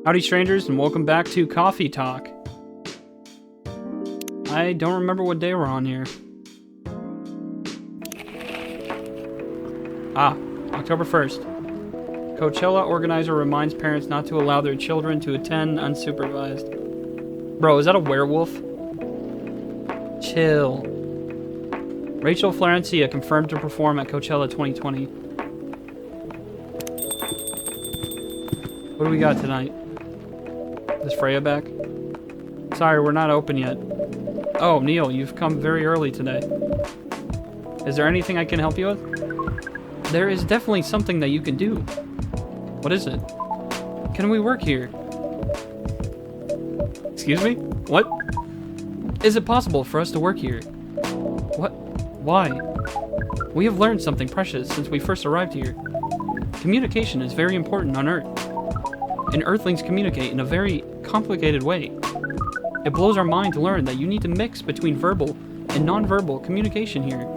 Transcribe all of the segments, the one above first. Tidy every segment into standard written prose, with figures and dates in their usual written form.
Howdy strangers, and welcome back to Coffee Talk. I don't remember what day we're on here. October 1st. Coachella organizer reminds parents not to allow their children to attend unsupervised. Bro, is that a werewolf? Chill. Rachel Florencia confirmed to perform at Coachella 2020. What do we got tonight? Is Freya back? Sorry, we're not open yet. Oh, Neil, you've come very early today. Is there anything I can help you with? There is definitely something that you can do. What is it? Can we work here? Excuse me? What? Is it possible for us to work here? What? Why? We have learned something precious since we first arrived here. Communication is very important on Earth. And Earthlings communicate in a very complicated way. It blows our mind to learn that you need to mix between verbal and non-verbal communication here.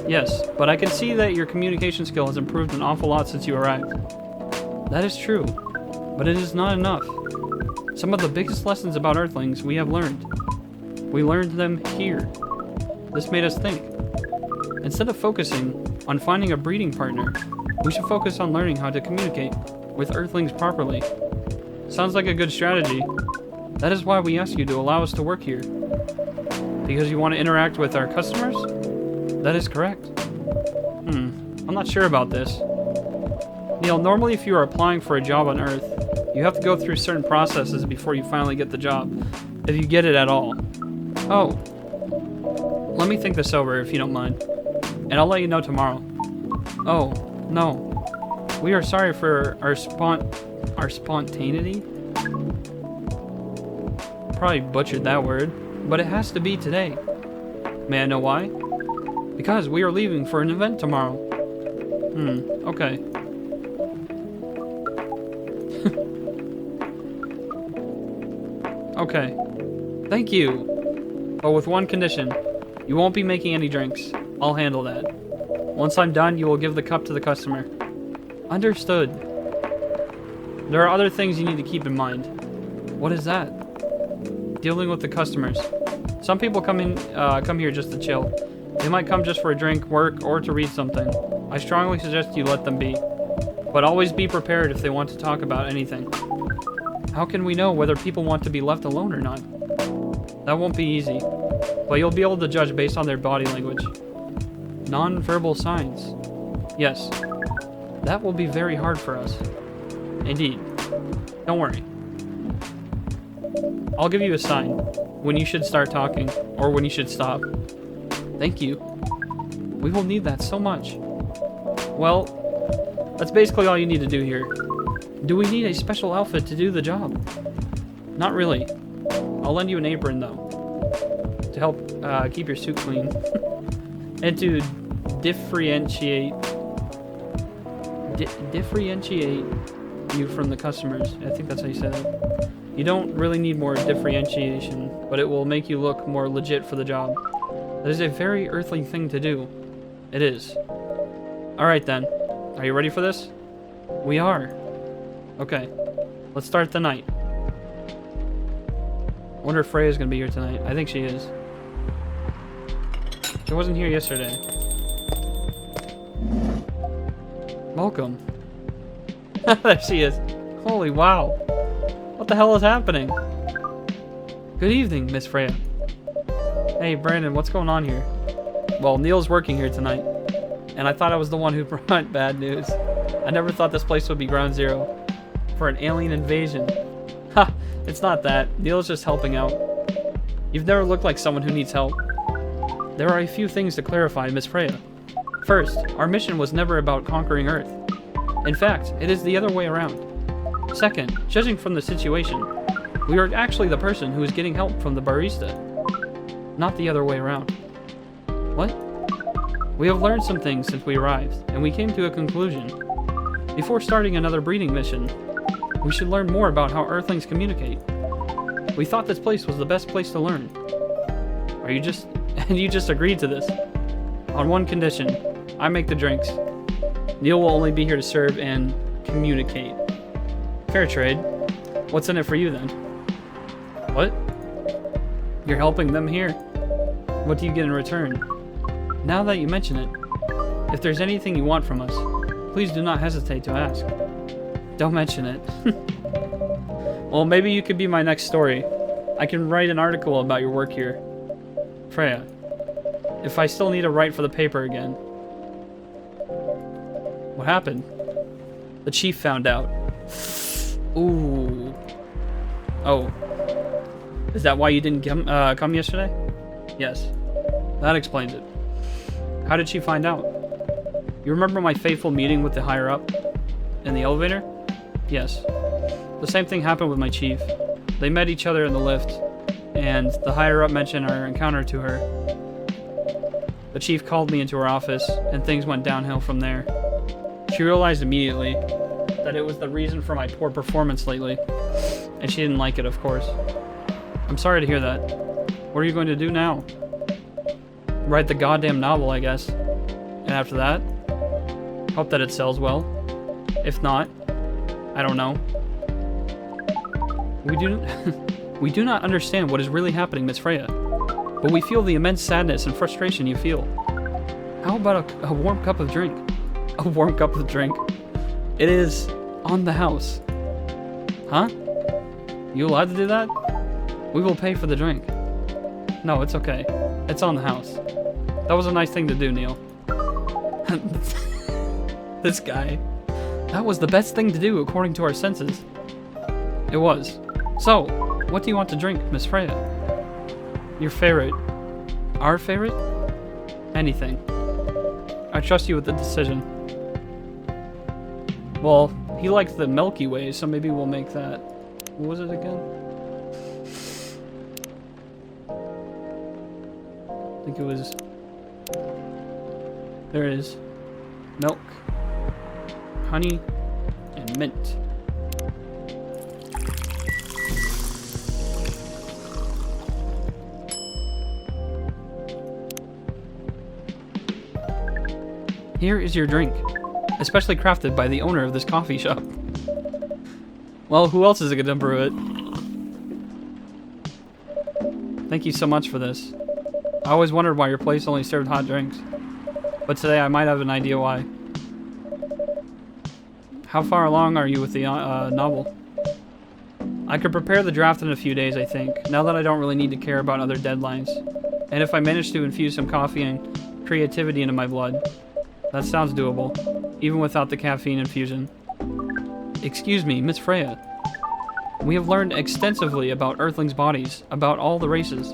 Yes, but I can see that your communication skill has improved an awful lot since you arrived. That is true, but it is not enough. Some of the biggest lessons about Earthlings we have learned. We learned them here. This made us think. Instead of focusing on finding a breeding partner, we should focus on learning how to communicate with Earthlings properly. Sounds like a good strategy. That is why we ask you to allow us to work here. Because you want to interact with our customers? That is correct. I'm not sure about this. Neil, normally if you are applying for a job on Earth, you have to go through certain processes before you finally get the job, if you get it at all. Oh. Let me think this over if you don't mind. And I'll let you know tomorrow. Oh, no. We are sorry for our spontaneity. Probably butchered that word, but it has to be today. May I know why? Because we are leaving for an event tomorrow. Okay. Okay. Thank you. But with one condition. You won't be making any drinks. I'll handle that. Once I'm done, you will give the cup to the customer. Understood. There are other things you need to keep in mind. What is that? Dealing with the customers. Some people come here just to chill. They might come just for a drink, work, or to read something. I strongly suggest you let them be. But always be prepared if they want to talk about anything. How can we know whether people want to be left alone or not? That won't be easy. But you'll be able to judge based on their body language. Non-verbal signs. Yes. That will be very hard for us. Indeed. Don't worry. I'll give you a sign when you should start talking or when you should stop. Thank you. We will need that so much. Well, that's basically all you need to do here. Do we need a special outfit to do the job? Not really. I'll lend you an apron though, to help keep your suit clean and to differentiate you from the customers. I think that's how you said it. You don't really need more differentiation, but it will make you look more legit for the job. That is a very Earthling thing to do. It is. Alright then. Are you ready for this? We are. Okay. Let's start the night. I wonder if Freya's gonna be here tonight. I think she is. She wasn't here yesterday. Welcome. There she is. Holy wow. What the hell is happening? Good evening, Miss Freya. Hey, Brandon, what's going on here? Well, Neil's working here tonight, and I thought I was the one who brought bad news. I never thought this place would be ground zero for an alien invasion. Ha! It's not that. Neil's just helping out. You've never looked like someone who needs help. There are a few things to clarify, Miss Freya. First, our mission was never about conquering Earth. In fact, it is the other way around. Second, judging from the situation, we are actually the person who is getting help from the barista. Not the other way around. What? We have learned some things since we arrived, and we came to a conclusion. Before starting another breeding mission, we should learn more about how Earthlings communicate. We thought this place was the best place to learn. Are you just... and you just agreed to this? On one condition. I make the drinks. Neil will only be here to serve and communicate. Fair trade. What's in it for you then? What? You're helping them here. What do you get in return? Now that you mention it, if there's anything you want from us, please do not hesitate to ask. Don't mention it. Well, maybe you could be my next story. I can write an article about your work here. Freya, if I still need to write for the paper again. What happened? The chief found out. Ooh. Oh. Is that why you didn't come yesterday? Yes. That explains it. How did she find out? You remember my fateful meeting with the higher up? In the elevator? Yes. The same thing happened with my chief. They met each other in the lift, and the higher up mentioned our encounter to her. The chief called me into her office, and things went downhill from there. She realized immediately that it was the reason for my poor performance lately, and she didn't like it, of course. I'm sorry to hear that. What are you going to do now? Write the goddamn novel, I guess. And after that, hope that it sells well. If not, I don't know. We do not understand what is really happening, Miss Freya, but we feel the immense sadness and frustration you feel. How about a warm cup of drink? A warm cup of drink? It is on the house. Huh? You allowed to do that? We will pay for the drink. No, it's okay. It's on the house. That was a nice thing to do, Neil. This guy. That was the best thing to do according to our senses. It was. So, what do you want to drink, Miss Freya? Your favorite. Our favorite? Anything. I trust you with the decision. Well, he likes the Milky Way, so maybe we'll make that. What was it again? I think it was... There it is. Milk. Honey. And mint. Here is your drink, especially crafted by the owner of this coffee shop. Well, who else is gonna brew it? Thank you so much for this. I always wondered why your place only served hot drinks, but today I might have an idea why. How far along are you with the novel? I could prepare the draft in a few days, I think, now that I don't really need to care about other deadlines. And if I manage to infuse some coffee and creativity into my blood, that sounds doable, even without the caffeine infusion. Excuse me, Miss Freya. We have learned extensively about Earthlings' bodies, about all the races.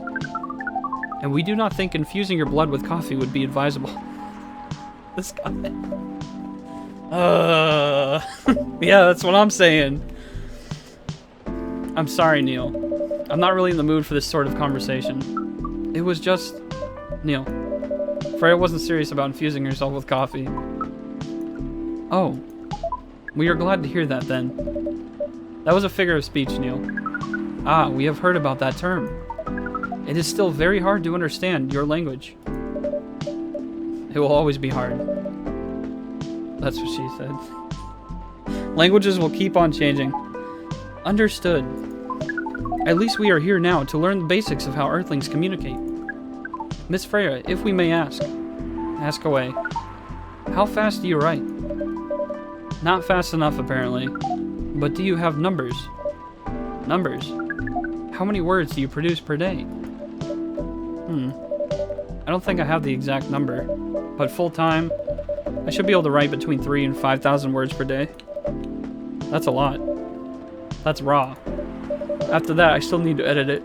And we do not think infusing your blood with coffee would be advisable. This guy. Yeah, that's what I'm saying. I'm sorry, Neil. I'm not really in the mood for this sort of conversation. It was just... Neil. Freya wasn't serious about infusing herself with coffee. Oh. We are glad to hear that, then. That was a figure of speech, Neil. Ah, we have heard about that term. It is still very hard to understand your language. It will always be hard. That's what she said. Languages will keep on changing. Understood. At least we are here now to learn the basics of how Earthlings communicate. Miss Freya, if we may ask. Ask away. How fast do you write? Not fast enough, apparently. But do you have numbers? Numbers? How many words do you produce per day? I don't think I have the exact number. But full-time, I should be able to write between 3,000 and 5,000 words per day. That's a lot. That's raw. After that, I still need to edit it.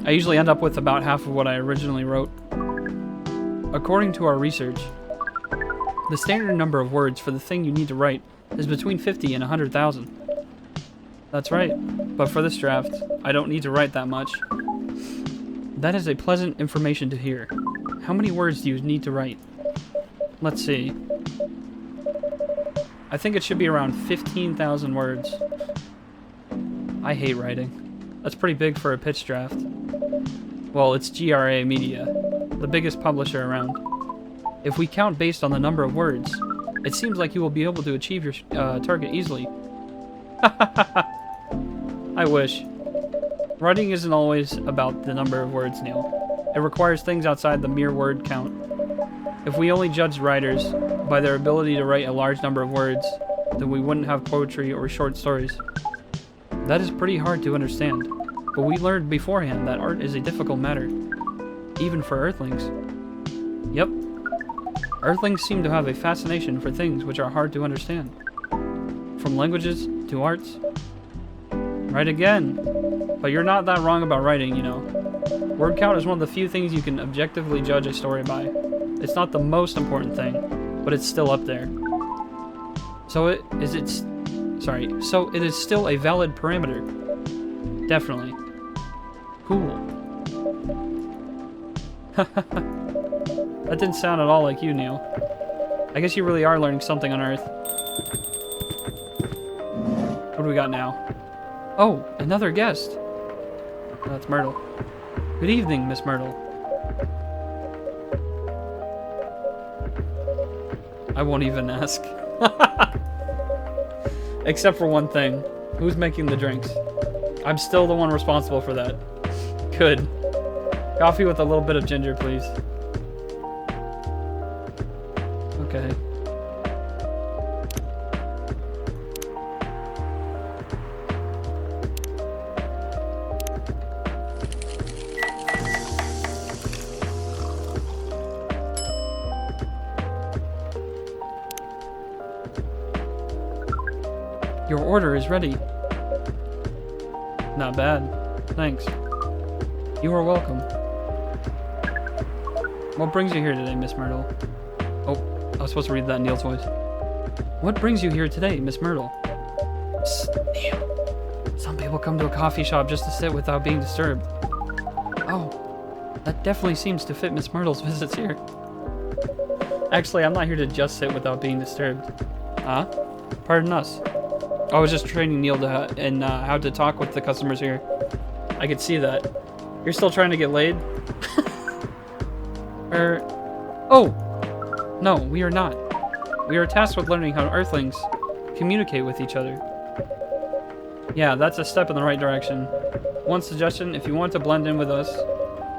I usually end up with about half of what I originally wrote. According to our research, the standard number of words for the thing you need to write is between 50 and 100,000. That's right, but for this draft, I don't need to write that much. That is a pleasant information to hear. How many words do you need to write? Let's see. I think it should be around 15,000 words. I hate writing. That's pretty big for a pitch draft. Well, it's GRA Media, the biggest publisher around. If we count based on the number of words, it seems like you will be able to achieve your target easily. I wish. Writing isn't always about the number of words, Neil. It requires things outside the mere word count. If we only judged writers by their ability to write a large number of words, then we wouldn't have poetry or short stories. That is pretty hard to understand, but we learned beforehand that art is a difficult matter, even for Earthlings. Yep. Earthlings seem to have a fascination for things which are hard to understand. From languages to arts. Right again. But you're not that wrong about writing, you know. Word count is one of the few things you can objectively judge a story by. It's not the most important thing, but it's still up there. So it is still a valid parameter. Definitely. Cool. That didn't sound at all like you, Neil. I guess you really are learning something on Earth. What do we got now? Oh, another guest. Oh, that's Myrtle. Good evening, Miss Myrtle. I won't even ask. Except for one thing. Who's making the drinks? I'm still the one responsible for that. Good. Coffee with a little bit of ginger, please. Okay. Your order is ready. Not bad. Thanks. You are welcome. What brings you here today, Miss Myrtle? Oh, I was supposed to read that in Neil's voice. What brings you here today, Miss Myrtle? Psst, Neil. Some people come to a coffee shop just to sit without being disturbed. Oh, that definitely seems to fit Miss Myrtle's visits here. Actually, I'm not here to just sit without being disturbed. Huh? Pardon us. I was just training Neil in how to talk with the customers here. I could see that. You're still trying to get laid? Oh! No, we are not. We are tasked with learning how Earthlings communicate with each other. Yeah, that's a step in the right direction. One suggestion, if you want to blend in with us,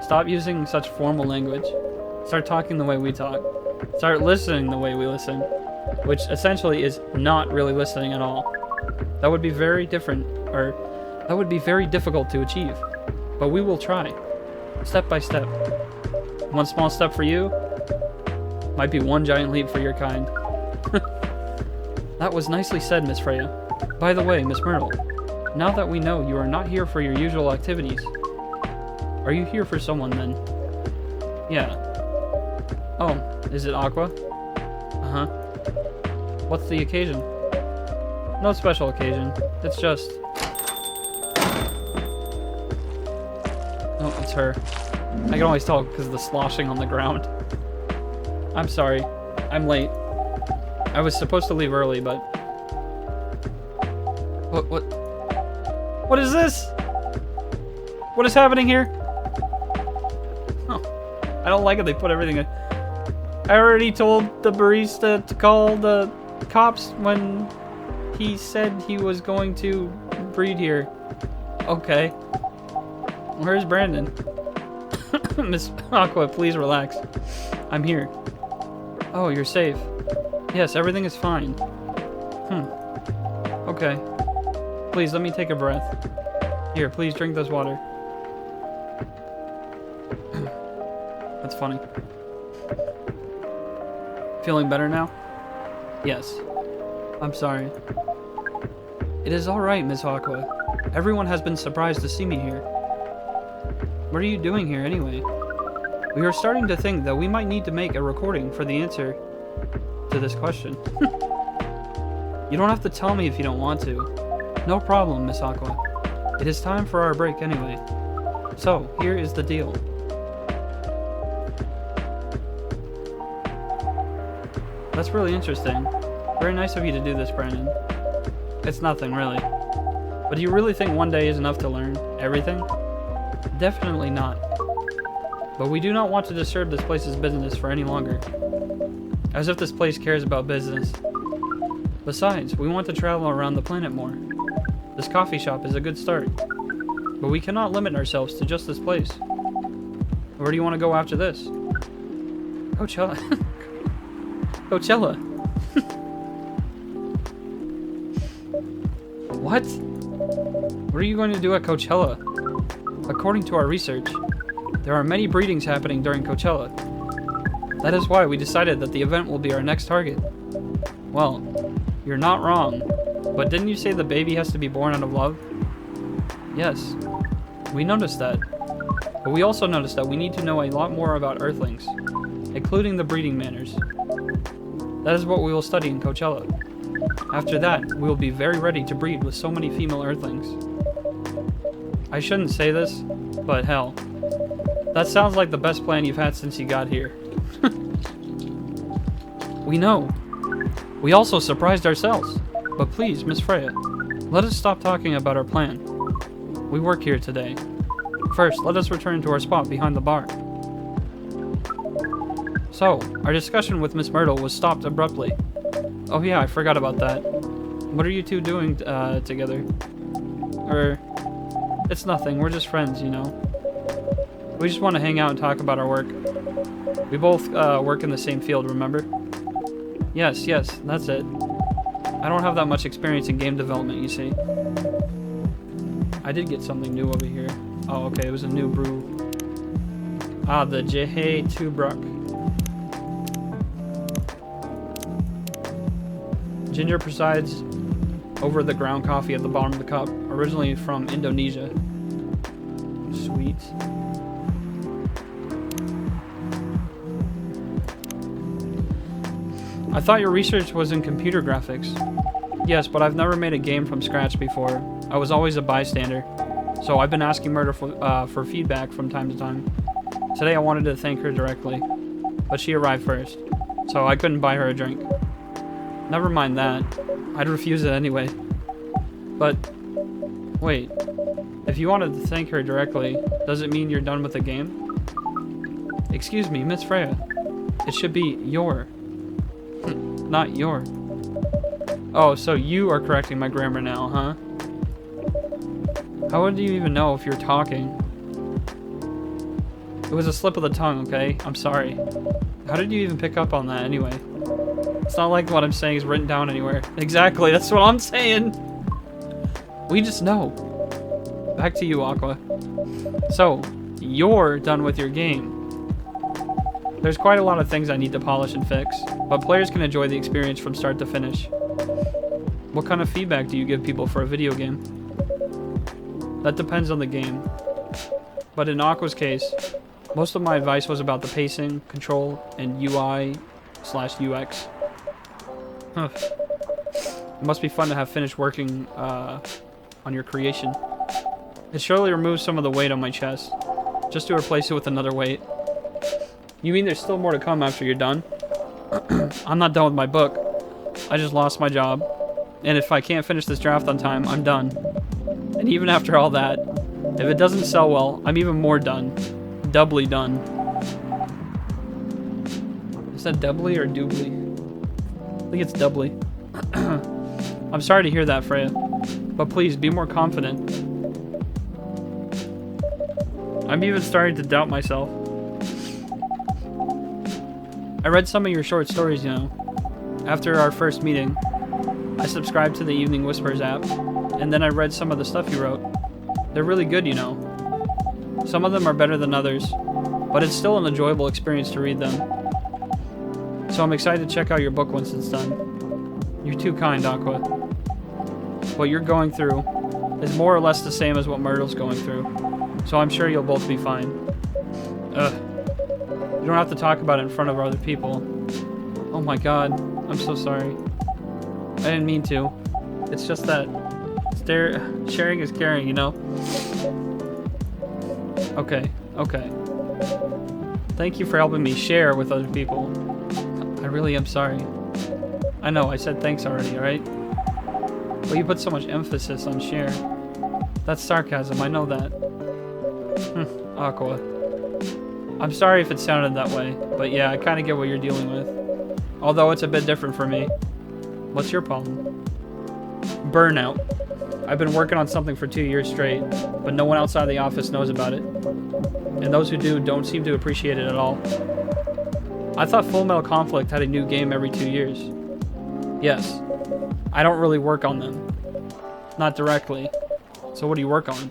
stop using such formal language. Start talking the way we talk. Start listening the way we listen. Which essentially is not really listening at all. That would be very different, or that would be very difficult to achieve. But we will try. Step by step. One small step for you might be one giant leap for your kind. That was nicely said, Miss Freya. By the way, Miss Myrtle, now that we know you are not here for your usual activities, are you here for someone then? Yeah. Oh, is it Aqua? Uh-huh. What's the occasion? No special occasion. It's just... Oh, it's her. I can always tell because of the sloshing on the ground. I'm sorry. I'm late. I was supposed to leave early, but... What is this? What is happening here? Oh, I don't like it. They put everything in. I already told the barista to call the cops when he said he was going to breed here. Okay. Where's Brandon? Miss Aqua, please relax. I'm here. Oh, you're safe. Yes, everything is fine. Okay. Please, let me take a breath. Here, please drink this water. That's funny. Feeling better now? Yes. I'm sorry. It is alright, Miss Aqua. Everyone has been surprised to see me here. What are you doing here, anyway? We are starting to think that we might need to make a recording for the answer to this question. You don't have to tell me if you don't want to. No problem, Miss Aqua. It is time for our break anyway. So, here is the deal. That's really interesting. Very nice of you to do this, Brandon. It's nothing, really. But do you really think one day is enough to learn everything? Definitely not. But we do not want to disturb this place's business for any longer. As if this place cares about business. Besides, we want to travel around the planet more. This coffee shop is a good start. But we cannot limit ourselves to just this place. Where do you want to go after this? Coachella. Coachella. What? What are you going to do at Coachella? According to our research, there are many breedings happening during Coachella. That is why we decided that the event will be our next target. Well, you're not wrong. But didn't you say the baby has to be born out of love? Yes, we noticed that. But we also noticed that we need to know a lot more about Earthlings, including the breeding manners. That is what we will study in Coachella. After that, we will be very ready to breed with so many female Earthlings. I shouldn't say this, but hell, that sounds like the best plan you've had since you got here. We know. We also surprised ourselves. But please, Miss Freya, let us stop talking about our plan. We work here today. First, let us return to our spot behind the bar. So, our discussion with Miss Myrtle was stopped abruptly. Oh yeah, I forgot about that. What are you two doing together? It's nothing, we're just friends, you know. We just want to hang out and talk about our work. We both work in the same field, remember? Yes, that's it. I don't have that much experience in game development, you see. I did get something new over here. Oh, okay, it was a new brew. Ah, the Jehe Tubruk. Ginger presides over the ground coffee at the bottom of the cup, originally from Indonesia. Sweet. I thought your research was in computer graphics. Yes, but I've never made a game from scratch before. I was always a bystander. So I've been asking Murder for feedback from time to time. Today I wanted to thank her directly, but she arrived first, so I couldn't buy her a drink. Never mind that. I'd refuse it anyway. But, wait. If you wanted to thank her directly, does it mean you're done with the game? Excuse me, Miss Freya. It should be your. Not your. Oh, so you are correcting my grammar now, huh? How would you even know if you're talking? It was a slip of the tongue, okay? I'm sorry. How did you even pick up on that anyway? It's not like what I'm saying is written down anywhere. Exactly, that's what I'm saying! We just know. Back to you, Aqua. So, you're done with your game. There's quite a lot of things I need to polish and fix, but players can enjoy the experience from start to finish. What kind of feedback do you give people for a video game? That depends on the game. But in Aqua's case, most of my advice was about the pacing, control, and UI/UX. It must be fun to have finished working on your creation. It surely removes some of the weight on my chest, just to replace it with another weight. You mean there's still more to come after you're done? I'm not done with my book. I just lost my job. And if I can't finish this draft on time, I'm done. And even after all that, if it doesn't sell well, I'm even more done. Doubly done. Is that doubly or doubly? I think it's doubly. I'm sorry to hear that, Freya. But please, be more confident. I'm even starting to doubt myself. I read some of your short stories, you know. After our first meeting, I subscribed to the Evening Whispers app, and then I read some of the stuff you wrote. They're really good, you know. Some of them are better than others, but it's still an enjoyable experience to read them. So I'm excited to check out your book once it's done. You're too kind, Aqua. What you're going through is more or less the same as what Myrtle's going through, so I'm sure you'll both be fine. Ugh. You don't have to talk about it in front of other people. Oh my god, I'm so sorry. I didn't mean to. It's just that sharing is caring, you know? Okay. Thank you for helping me share with other people. I really am sorry. I know, I said thanks already, alright? But you put so much emphasis on share. That's sarcasm, I know that. Aqua. I'm sorry if it sounded that way, but yeah, I kind of get what you're dealing with. Although it's a bit different for me. What's your problem? Burnout. I've been working on something for 2 years straight, but no one outside the office knows about it. And those who do don't seem to appreciate it at all. I thought Full Metal Conflict had a new game every 2 years. Yes. I don't really work on them. Not directly. So what do you work on?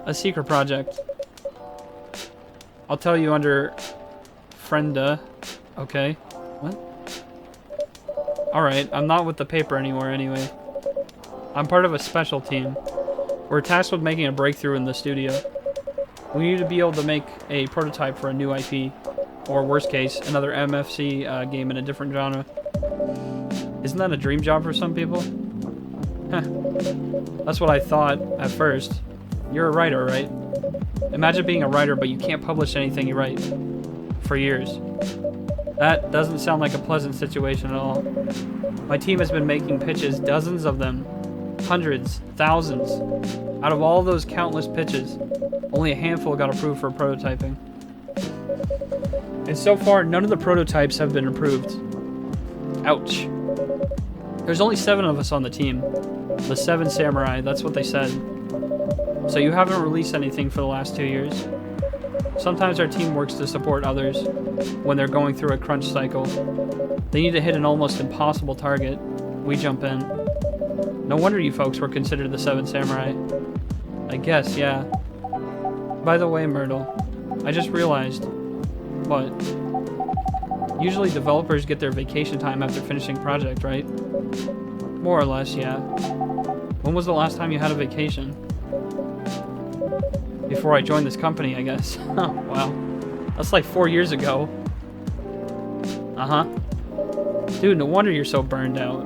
A secret project. I'll tell you under Frienda. Okay. What? Alright, I'm not with the paper anymore anyway. I'm part of a special team. We're tasked with making a breakthrough in the studio. We need to be able to make a prototype for a new IP. Or worst case, another MFC game in a different genre. Isn't that a dream job for some people? Heh. That's what I thought at first. You're a writer, right? Imagine being a writer, but you can't publish anything you write. For years. That doesn't sound like a pleasant situation at all. My team has been making pitches, dozens of them. Hundreds, thousands. Out of all those countless pitches, only a handful got approved for prototyping. And so far, none of the prototypes have been approved. Ouch. There's only 7 of us on the team. The 7 samurai, that's what they said. So you haven't released anything for the last 2 years. Sometimes our team works to support others when they're going through a crunch cycle. They need to hit an almost impossible target. We jump in. No wonder you folks were considered the 7 samurai. I guess, yeah. By the way, Myrtle, I just realized. What? Usually developers get their vacation time after finishing project, right? More or less, yeah. When was the last time you had a vacation? Before I joined this company, I guess. Oh, wow. That's like 4 years ago. Uh-huh. Dude, no wonder you're so burned out.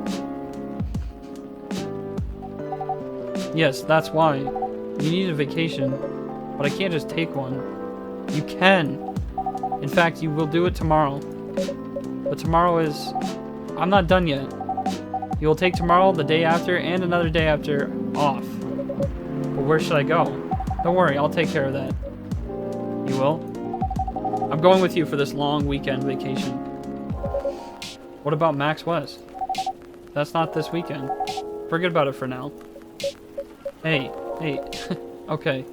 Yes, that's why. You need a vacation. But I can't just take one. You can. In fact, you will do it tomorrow. But tomorrow is... I'm not done yet. You will take tomorrow, the day after, and another day after off. But where should I go? Don't worry, I'll take care of that. You will? I'm going with you for this long weekend vacation. What about Max West? That's not this weekend. Forget about it for now. Hey. Okay.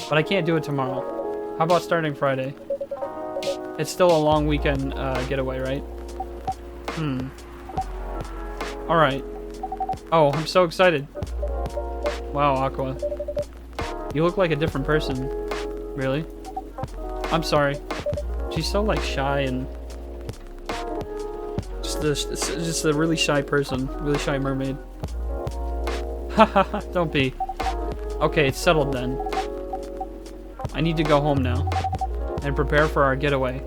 But I can't do it tomorrow. How about starting Friday? It's still a long weekend getaway, right? Alright. Oh, I'm so excited. Wow, Aqua. You look like a different person. Really? I'm sorry. She's so, like, shy and... Just a really shy person. Really shy mermaid. Haha, don't be. Okay, it's settled then. I need to go home now. And prepare for our getaway.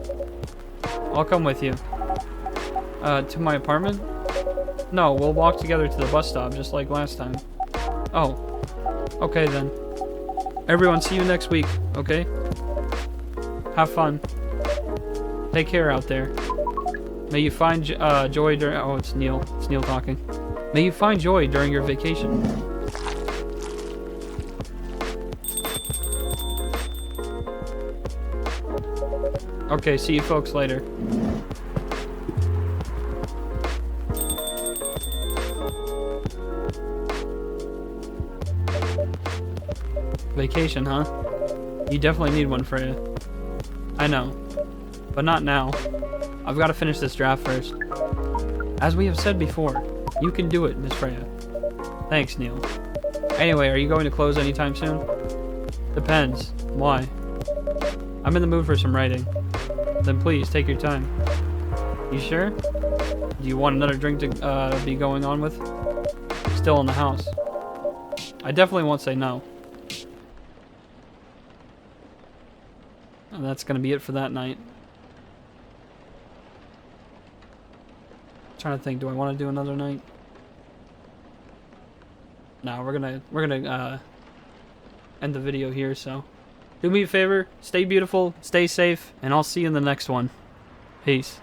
I'll come with you. To my apartment? No, we'll walk together to the bus stop, just like last time. Oh. Okay, then. Everyone, see you next week, okay? Have fun. Take care out there. May you find joy during... Oh, it's Neil. It's Neil talking. May you find joy during your vacation. Okay, see you folks later. Vacation, huh? You definitely need one, Freya. I know. But not now. I've got to finish this draft first. As we have said before, you can do it, Miss Freya. Thanks, Neil. Anyway, are you going to close anytime soon? Depends. Why? I'm in the mood for some writing. Then please, take your time. You sure? Do you want another drink to be going on with? Still in the house. I definitely won't say no. And that's gonna be it for that night. Trying to think, do I want to do another night? No, we're gonna end the video here, so do me a favor, stay beautiful, stay safe, and I'll see you in the next one. Peace.